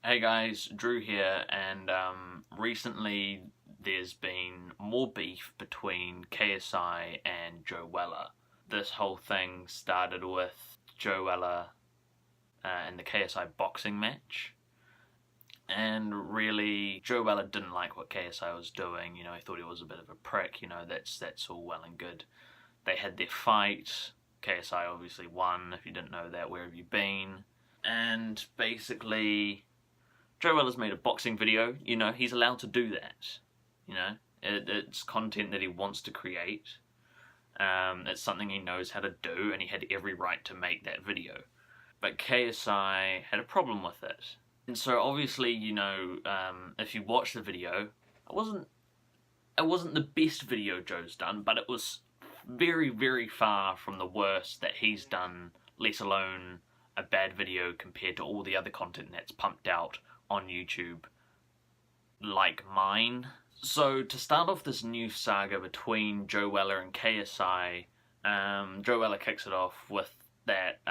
Hey guys, Drew here, and recently there's been more beef between KSI and Joe Weller. This whole thing started with Joe Weller and the KSI boxing match, and really Joe Weller didn't like what KSI was doing. You know, he thought he was a bit of a prick. You know, that's all well and good. They had their fight. KSI obviously won. If you didn't know that, where have you been? And basically, Joe Weller's made a boxing video. You know, he's allowed to do that. You know, it's content that he wants to create. It's something he knows how to do, and he had every right to make that video. But KSI had a problem with it. And so obviously, you know, if you watch the video, it wasn't the best video Joe's done, but it was very, very far from the worst that he's done, let alone a bad video compared to all the other content that's pumped out on YouTube, like mine. So to start off this new saga between Joe Weller and KSI, Joe Weller kicks it off with that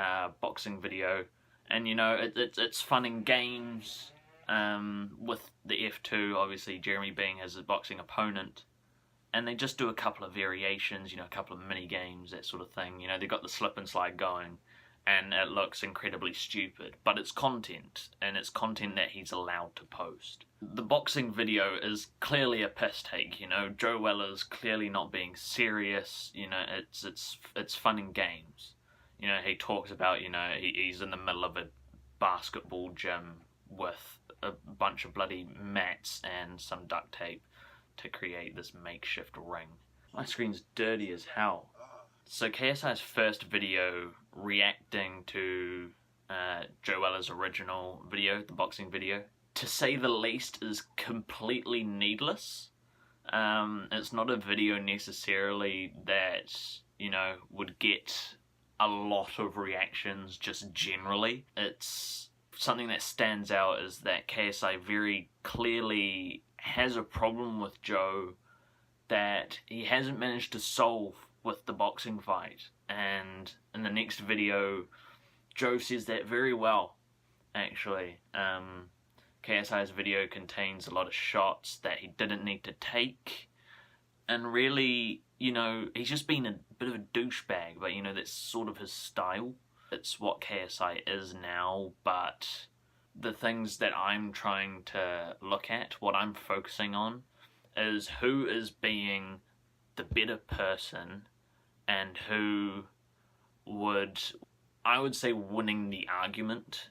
boxing video, and you know, it's fun and games with the F2, obviously Jeremy being his boxing opponent, and they just do a couple of variations, you know, a couple of mini games, that sort of thing. You know, they've got the slip and slide going, and it looks incredibly stupid, but it's content, and it's content that he's allowed to post. The boxing video is clearly a piss take, you know. Joe Weller's clearly not being serious, you know, it's fun and games. You know, he talks about, you know, he's in the middle of a basketball gym with a bunch of bloody mats and some duct tape to create this makeshift ring. My screen's dirty as hell. So KSI's first video reacting to Joe Weller's original video, the boxing video, to say the least, is completely needless. It's not a video necessarily that, you know, would get a lot of reactions just generally. It's something that stands out is that KSI very clearly has a problem with Joe that he hasn't managed to solve with the boxing fight. And in the next video, Joe says that very well, actually. KSI's video contains a lot of shots that he didn't need to take, and really, you know, he's just been a bit of a douchebag, but you know, that's sort of his style. It's what KSI is now, but the things that I'm trying to look at, what I'm focusing on, is who is being the better person and who would, I would say, winning the argument,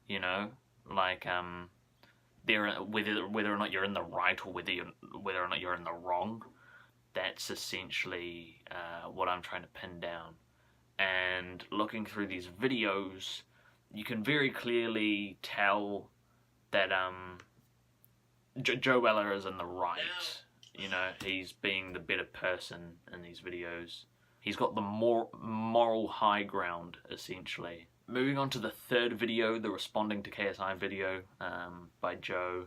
you know, like, whether or not you're in the right or whether or not you're in the wrong. That's essentially what I'm trying to pin down. And looking through these videos, you can very clearly tell that Joe Weller is in the right. You know, he's being the better person in these videos. He's got the moral high ground, essentially. Moving on to the third video, the responding to KSI video by Joe.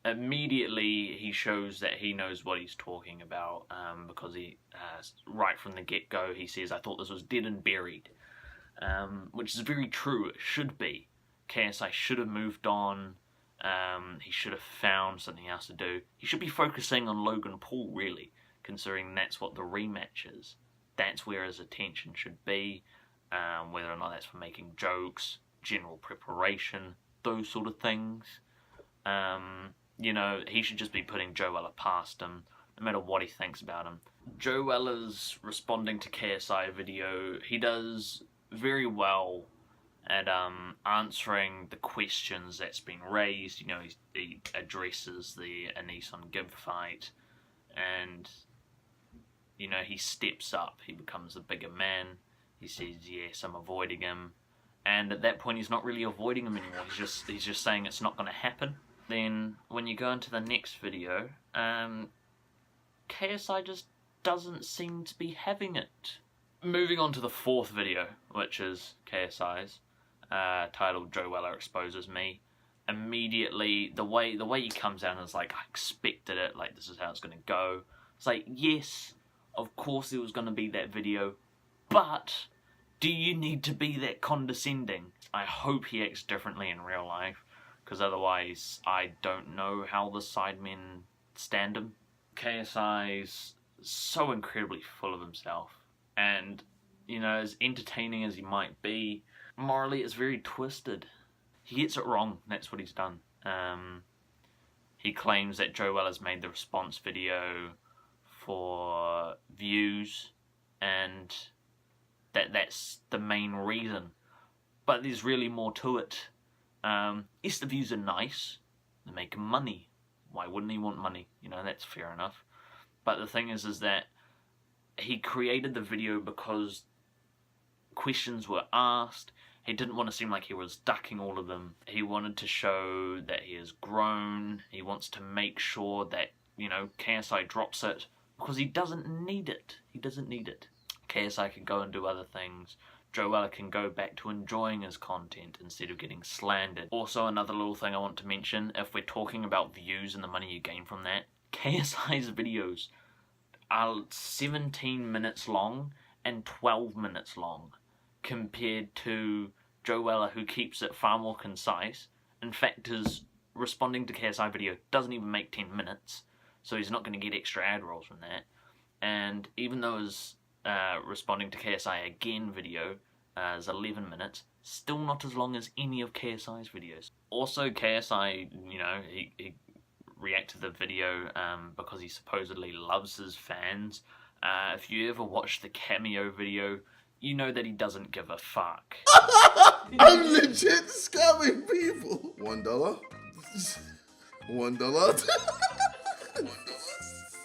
Immediately he shows that he knows what he's talking about, because he, right from the get-go, he says, "I thought this was dead and buried," which is very true. It should be. KSI should have moved on. He should have found something else to do. He should be focusing on Logan Paul, really, considering that's what the rematch is. That's where his attention should be, whether or not that's for making jokes, general preparation, those sort of things. You know, he should just be putting Joe Weller past him, no matter what he thinks about him. Joe Weller's responding to KSI video, he does very well at answering the questions that's been raised. You know, he addresses the Anisson-Gibb fight, and you know, he steps up, he becomes a bigger man. He says, yes, I'm avoiding him. And at that point, he's not really avoiding him anymore. He's just saying it's not going to happen. Then, when you go into the next video, KSI just doesn't seem to be having it. Moving on to the fourth video, which is KSI's, titled "Joe Weller Exposes Me." Immediately, the way he comes out and is like, I expected it, like, this is how it's going to go. It's like, yes, of course there was going to be that video, but do you need to be that condescending? I hope he acts differently in real life, because otherwise I don't know how the sidemen stand him. KSI's so incredibly full of himself, and, you know, as entertaining as he might be, morally it's very twisted. He gets it wrong, that's what he's done. He claims that Joe Weller's made the response video for views, and that's the main reason. But there's really more to it. Yes, the views are nice. They're making money. Why wouldn't he want money? You know, that's fair enough. But the thing is that he created the video because questions were asked. He didn't want to seem like he was ducking all of them. He wanted to show that he has grown. He wants to make sure that, you know, KSI drops it, because he doesn't need it. He doesn't need it. KSI can go and do other things. Joe Weller can go back to enjoying his content instead of getting slandered. Also, another little thing I want to mention, if we're talking about views and the money you gain from that, KSI's videos are 17 minutes long and 12 minutes long, compared to Joe Weller, who keeps it far more concise. In fact, his responding to KSI video doesn't even make 10 minutes, so he's not going to get extra ad rolls from that. And even though his responding to KSI again video is 11 minutes, still not as long as any of KSI's videos. Also, KSI, you know, he reacted to the video because he supposedly loves his fans. If you ever watch the cameo video, you know that he doesn't give a fuck. I'm legit scamming people. $1. $1.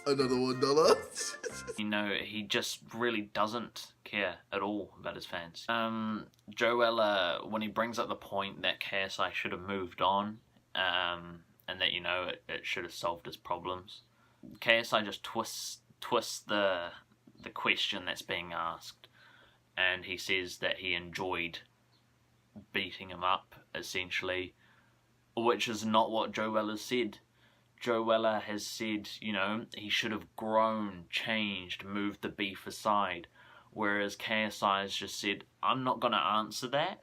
Another $1. You know, he just really doesn't care at all about his fans. Joe Weller, when he brings up the point that KSI should have moved on, and that, you know, it should have solved his problems, KSI just twists the question that's being asked, and he says that he enjoyed beating him up, essentially, which is not what Joe Weller said. Joe Weller has said, you know, he should have grown, changed, moved the beef aside, whereas KSI has just said, I'm not going to answer that.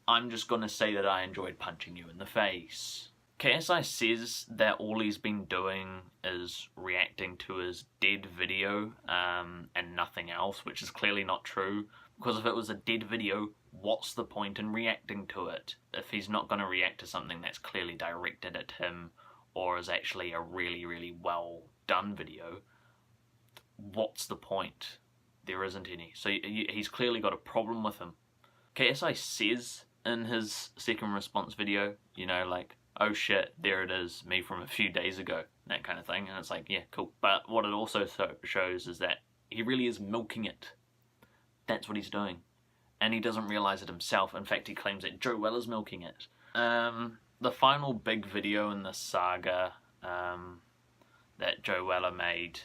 I'm just going to say that I enjoyed punching you in the face. KSI says that all he's been doing is reacting to his dead video and nothing else, which is clearly not true, because if it was a dead video, what's the point in reacting to it? If he's not going to react to something that's clearly directed at him, or is actually a really, really well done video, what's the point? There isn't any. So he's clearly got a problem with him. KSI says in his second response video, you know, like, oh shit, there it is, me from a few days ago, that kind of thing. And it's like, yeah, cool. But what it also shows is that he really is milking it. That's what he's doing. And he doesn't realise it himself. In fact, he claims that Joe Weller's milking it. The final big video in the saga that Joe Weller made,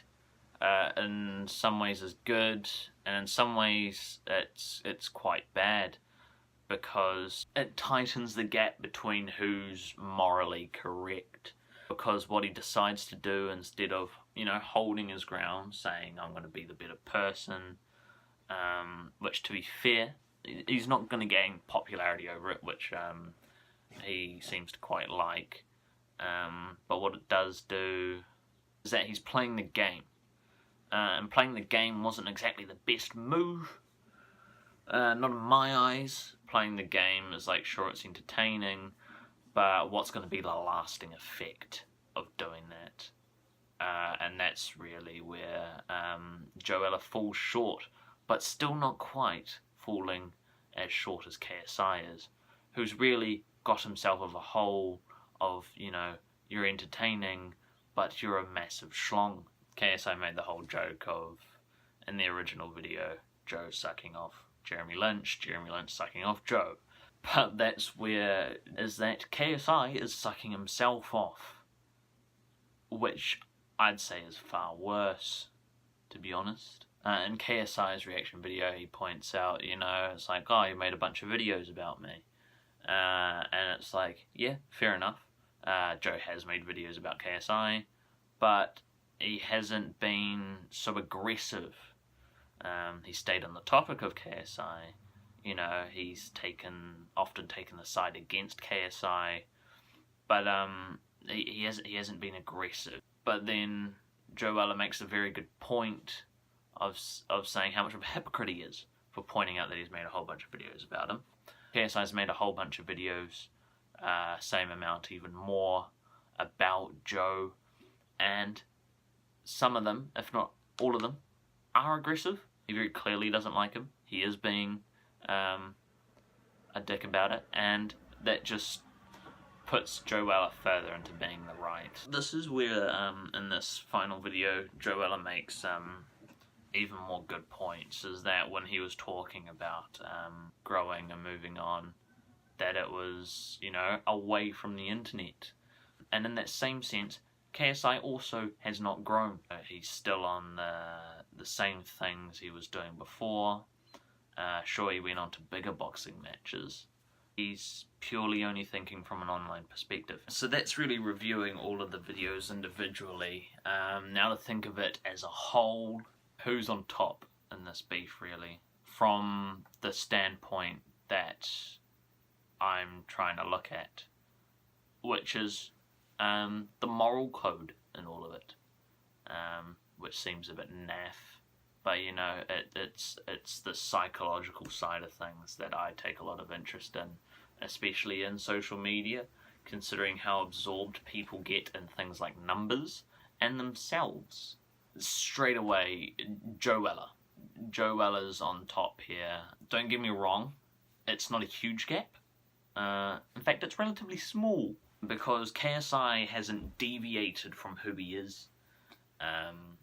in some ways is good, and in some ways it's quite bad, because it tightens the gap between who's morally correct. Because what he decides to do, instead of, you know, holding his ground, saying I'm going to be the better person, which, to be fair, he's not going to gain popularity over it, which he seems to quite like, but what it does do is that he's playing the game, and playing the game wasn't exactly the best move, not in my eyes. Playing the game is like, sure, it's entertaining, but what's going to be the lasting effect of doing that? And that's really where Joe Weller falls short, but still not quite falling as short as KSI is, who's really got himself of a hole of, you know, you're entertaining, but you're a massive schlong. KSI made the whole joke of, in the original video, Joe sucking off Jeremy Lynch sucking off Joe. But that's where, is that KSI is sucking himself off, which I'd say is far worse, to be honest. In KSI's reaction video, he points out, you know, it's like, oh, you made a bunch of videos about me. And it's like, yeah, fair enough. Joe has made videos about KSI, but he hasn't been so aggressive. He stayed on the topic of KSI. You know, he's often taken the side against KSI, but he hasn't been aggressive. But then Joe Weller makes a very good point of saying how much of a hypocrite he is for pointing out that he's made a whole bunch of videos about him. KSI's made a whole bunch of videos, same amount, even more, about Joe, and some of them, if not all of them, are aggressive. He very clearly doesn't like him. He is being a dick about it, and that just puts Joe Weller further into being the right. This is where, in this final video, Joe Weller makes even more good points, is that when he was talking about growing and moving on, that it was, you know, away from the internet. And in that same sense, KSI also has not grown. He's still on the same things he was doing before. Sure, he went on to bigger boxing matches. He's purely only thinking from an online perspective. So that's really reviewing all of the videos individually. Now to think of it as a whole, who's on top in this beef, really? From the standpoint that I'm trying to look at, which is the moral code in all of it, which seems a bit naff, but you know, it's the psychological side of things that I take a lot of interest in, especially in social media, considering how absorbed people get in things like numbers and themselves. Straight away, Joe Weller. Joe Weller's on top here. Don't get me wrong, it's not a huge gap. In fact, it's relatively small, because KSI hasn't deviated from who he is.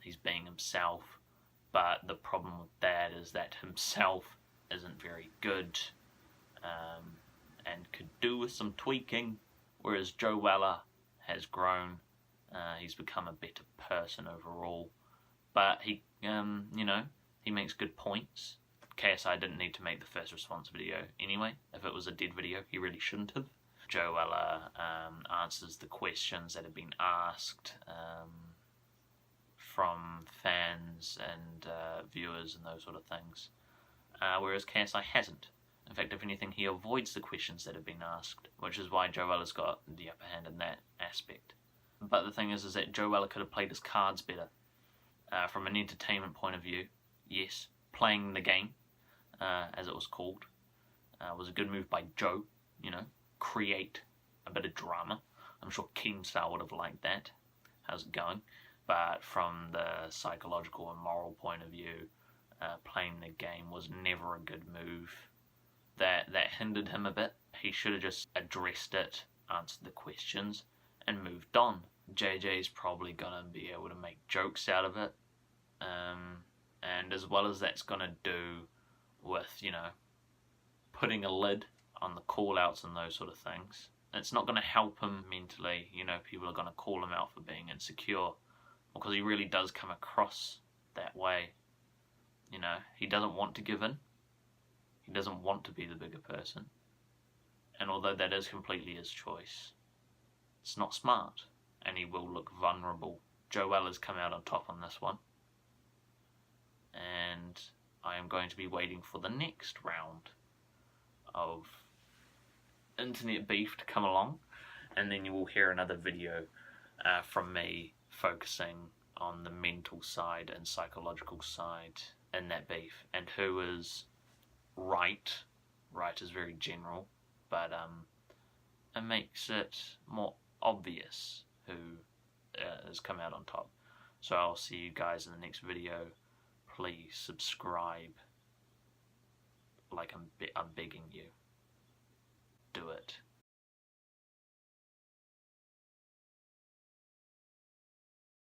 He's being himself, but the problem with that is that himself isn't very good, and could do with some tweaking, whereas Joe Weller has grown. He's become a better person overall, but he, you know, he makes good points. KSI didn't need to make the first response video anyway. If it was a dead video, he really shouldn't have. Joe Weller answers the questions that have been asked from fans and viewers and those sort of things, whereas KSI hasn't. In fact, if anything, he avoids the questions that have been asked, which is why Joe Weller's got the upper hand in that aspect. But the thing is that Joe Weller could have played his cards better. From an entertainment point of view, yes, playing the game, as it was called, was a good move by Joe, you know, create a bit of drama. I'm sure Keemstar would have liked that. How's it going? But from the psychological and moral point of view, playing the game was never a good move. That hindered him a bit. He should have just addressed it, answered the questions, and moved on. JJ's probably gonna be able to make jokes out of it, and as well as that's gonna do with, you know, putting a lid on the call-outs and those sort of things, it's not gonna help him mentally. You know, people are gonna call him out for being insecure, because he really does come across that way. You know, he doesn't want to give in. He doesn't want to be the bigger person. And although that is completely his choice, it's not smart, and he will look vulnerable. Joe Weller's come out on top on this one, and I am going to be waiting for the next round of internet beef to come along, and then you will hear another video from me focusing on the mental side and psychological side in that beef, and who is right. Right is very general, but it makes it more obvious who has come out on top. So I'll see you guys in the next video. Please subscribe, like I'm begging you.